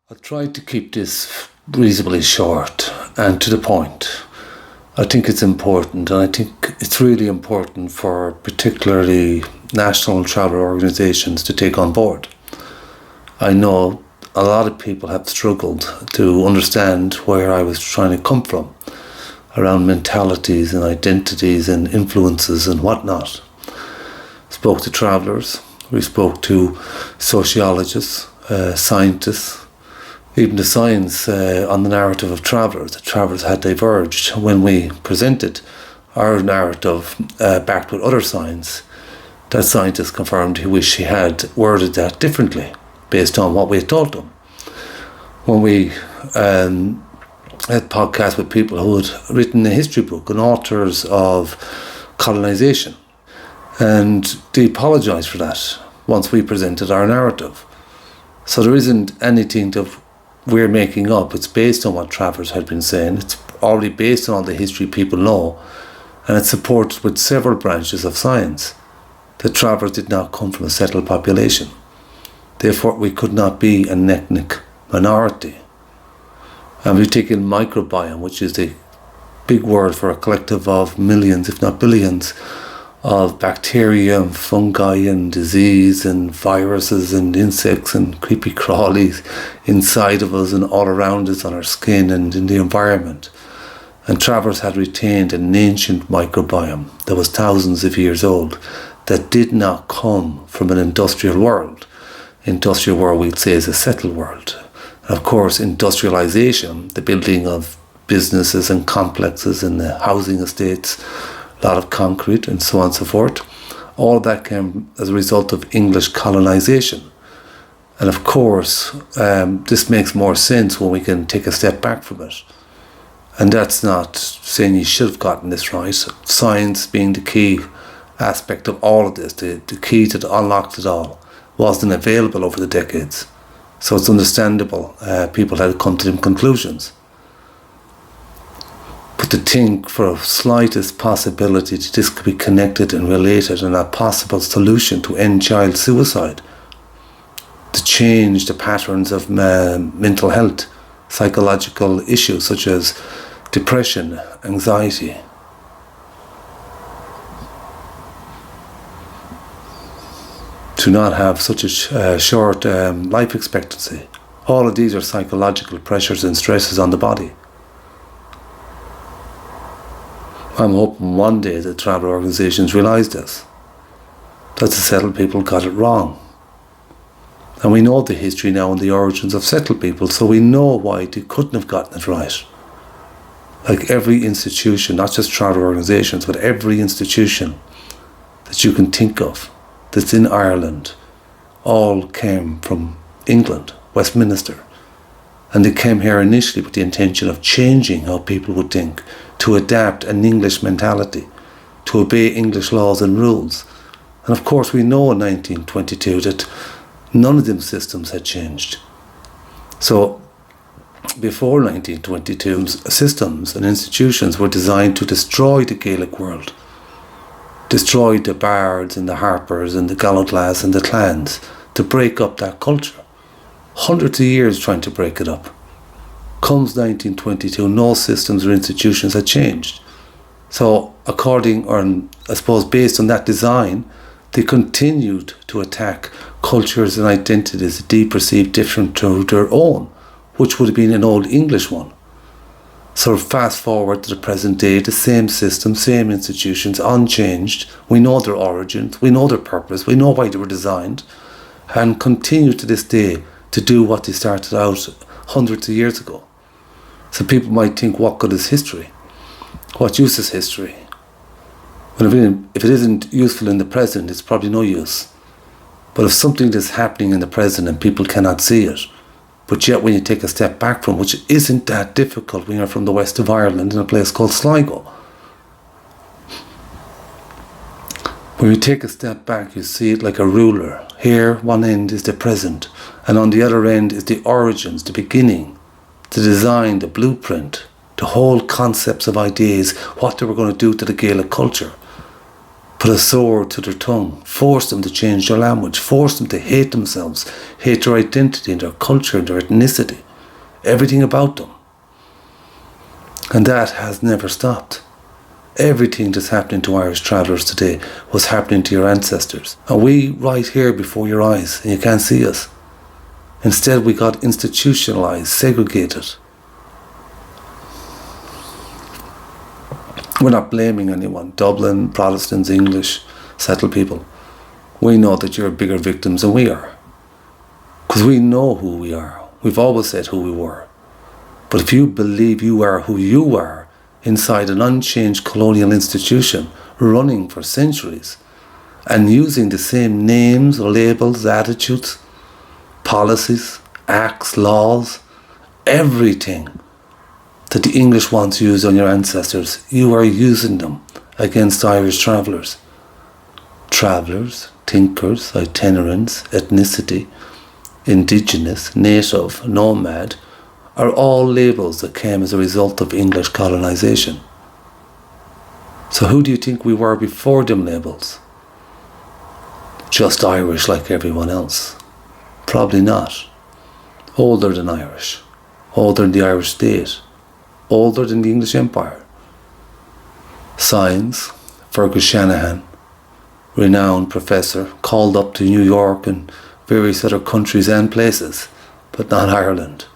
I tried to keep this reasonably short and to the point. I think it's important, and I think it's really important for particularly national travel organisations to take on board. I know a lot of people have struggled to understand where I was trying to come from around mentalities and identities and influences and whatnot. Spoke to travellers, we spoke to sociologists, scientists, even the science on the narrative of travellers. The travellers had diverged when we presented our narrative backed with other science. That scientist confirmed he wished he had worded that differently based on what we had told them. When we had podcasts with people who had written a history book and authors of colonisation, and they apologised for that once we presented our narrative. So there isn't anything that we're making up. It's based on what travellers had been saying. It's already based on all the history people know, and it's supported with several branches of science. The travellers did not come from a settled population. Therefore, we could not be an ethnic minority. And we've taken microbiome, which is the big word for a collective of millions, if not billions, of bacteria and fungi and disease and viruses and insects and creepy crawlies inside of us and all around us on our skin and in the environment. And travellers had retained an ancient microbiome that was thousands of years old that did not come from an industrial world. Industrial world, we'd say, is a settled world. And of course, industrialisation, the building of businesses and complexes and the housing estates, a lot of concrete and so on and so forth. All of that came as a result of English colonisation. And of course, this makes more sense when we can take a step back from it. And that's not saying you should have gotten this right. Science being the key aspect of all of this, the key to unlock it all, wasn't available over the decades. So it's understandable people had to come to them conclusions. But to think for a slightest possibility that this could be connected and related and a possible solution to end child suicide, to change the patterns of mental health, psychological issues such as depression, anxiety. To not have such a short life expectancy. All of these are psychological pressures and stresses on the body. I'm hoping one day that travel organisations realise this, that the settled people got it wrong. And we know the history now and the origins of settled people, so we know why they couldn't have gotten it right. Like every institution, not just travel organisations, but every institution that you can think of that's in Ireland, all came from England, Westminster. And they came here initially with the intention of changing how people would think, to adapt an English mentality, to obey English laws and rules. And of course we know in 1922 that none of them systems had changed. So before 1922, systems and institutions were designed to destroy the Gaelic world, destroy the bards and the harpers and the Gallatlaws and the clans, to break up that culture. Hundreds of years trying to break it up. Comes 1922, no systems or institutions had changed. So according, or I suppose based on that design, they continued to attack cultures and identities that they perceived different to their own, which would have been an old English one. So fast forward to the present day, the same system, same institutions, unchanged. We know their origins, we know their purpose, we know why they were designed, and continue to this day to do what they started out hundreds of years ago. So people might think, what good is history? What use is history? Well, if it isn't useful in the present, it's probably no use. But if something is happening in the present and people cannot see it, but yet when you take a step back from, which isn't that difficult when you're from the west of Ireland in a place called Sligo. When you take a step back, you see it like a ruler. Here, one end is the present, and on the other end is the origins, the beginning, the design, the blueprint, the whole concepts of ideas, what they were going to do to the Gaelic culture. put a sword to their tongue, forced them to change their language, forced them to hate themselves, hate their identity and their culture and their ethnicity, everything about them. And that has never stopped. Everything that's happening to Irish travellers today was happening to your ancestors. And we right here before your eyes, and you can't see us. Instead we got institutionalised, segregated. We're not blaming anyone. Dublin, Protestants, English, settled people. We know that you're bigger victims than we are. Because we know who we are. We've always said who we were. But if you believe you are who you are inside an unchanged colonial institution running for centuries and using the same names, labels, attitudes, policies, acts, laws, everything that the English once used on your ancestors, you are using them against Irish travellers. Travellers, thinkers, itinerants, ethnicity, indigenous, native, nomad, are all labels that came as a result of English colonisation. So who do you think we were before them labels? Just Irish like everyone else? Probably not. Older than Irish, older than the Irish state, older than the English Empire. Science, Fergus Shanahan, renowned professor, called up to New York and various other countries and places, but not Ireland.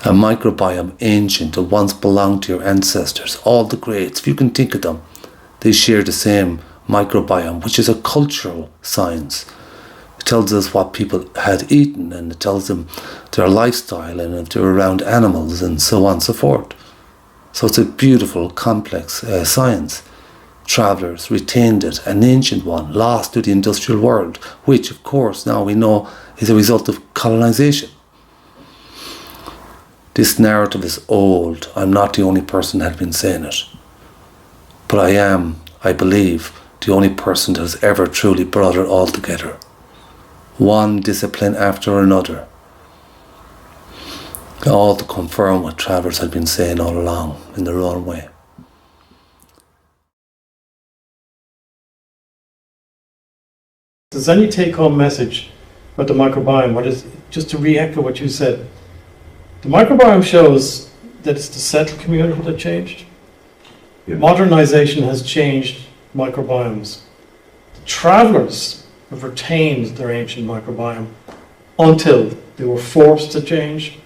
A microbiome ancient that once belonged to your ancestors, all the greats, if you can think of them, they share the same microbiome, which is a cultural science. It tells us what people had eaten, and it tells them their lifestyle and if they're around animals and so on and so forth. So it's a beautiful, complex science. Travellers retained it, an ancient one, lost to the industrial world, which of course now we know is a result of colonisation. This narrative is old. I'm not the only person that has been saying it. But I am, I believe, the only person that has ever truly brought it all together. One discipline after another. All to confirm what travellers had been saying all along in their own way. Does any take-home message about the microbiome? What is, just to re-echo what you said, the microbiome shows that it's the settled community that changed. Yeah. Modernisation has changed microbiomes. The travellers have retained their ancient microbiome until they were forced to change